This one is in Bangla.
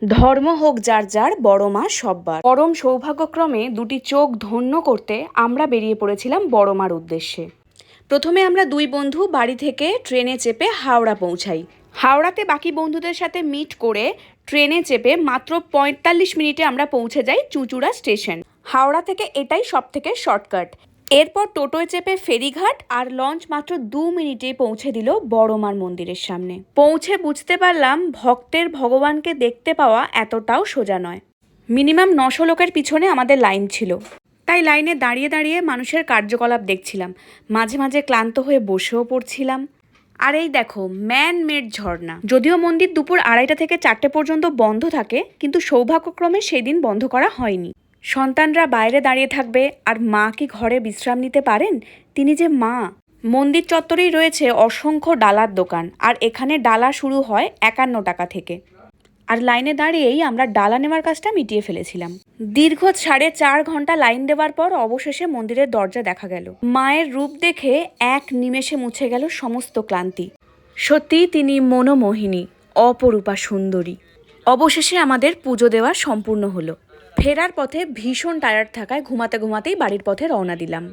ধর্ম হোক যার যার, বড় মা সব্বার। পরম সৌভাগ্যক্রমে দুটি চোখ ধন্য করতে আমরা বেরিয়ে পড়েছিলাম বড় মার উদ্দেশ্যে। প্রথমে আমরা দুই বন্ধু বাড়ি থেকে ট্রেনে চেপে হাওড়া পৌঁছাই। হাওড়াতে বাকি বন্ধুদের সাথে মিট করে ট্রেনে চেপে মাত্র ৪৫ মিনিটে আমরা পৌঁছে যাই চুঁচুড়া স্টেশন। হাওড়া থেকে এটাই সবথেকে শর্টকাট। এরপর টোটোয় চেপে ফেরিঘাট আর লঞ্চ মাত্র ২ মিনিটেই পৌঁছে দিল বড় মার মন্দিরের সামনে। পৌঁছে বুঝতে পারলাম ভক্তের ভগবানকে দেখতে পাওয়া এতটাও সোজা নয়। মিনিমাম ৯০০ লোকের পিছনে আমাদের লাইন ছিল। তাই লাইনে দাঁড়িয়ে দাঁড়িয়ে মানুষের কার্যকলাপ দেখছিলাম, মাঝে মাঝে ক্লান্ত হয়ে বসেও পড়ছিলাম। আর এই দেখো ম্যান মেড ঝর্ণা। যদিও মন্দির দুপুর ২:৩০ থেকে ৪টে পর্যন্ত বন্ধ থাকে, কিন্তু সৌভাগ্যক্রমে সেই দিন বন্ধ করা হয়নি। সন্তানরা বাইরে দাঁড়িয়ে থাকবে আর মা কি ঘরে বিশ্রাম নিতে পারেন? তিনি যে মা। মন্দির চত্বরেই রয়েছে অসংখ্য ডালার দোকান, আর এখানে ডালা শুরু হয় ৫১ টাকা থেকে। আর লাইনে দাঁড়িয়েই আমরা ডালা নেওয়ার কাজটা মিটিয়ে ফেলেছিলাম। দীর্ঘ ৪.৫ ঘন্টা লাইন দেওয়ার পর অবশেষে মন্দিরের দরজা দেখা গেল। মায়ের রূপ দেখে এক নিমেষে মুছে গেল সমস্ত ক্লান্তি। সত্যি তিনি মনোমোহিনী, অপরূপা সুন্দরী। অবশেষে আমাদের পুজো দেওয়া সম্পূর্ণ হলো। ফেরার পথে ভীষণ টায়ার্ড থাকায় ঘুমাতে ঘুমাতেই বাড়ির পথে রওনা দিলাম।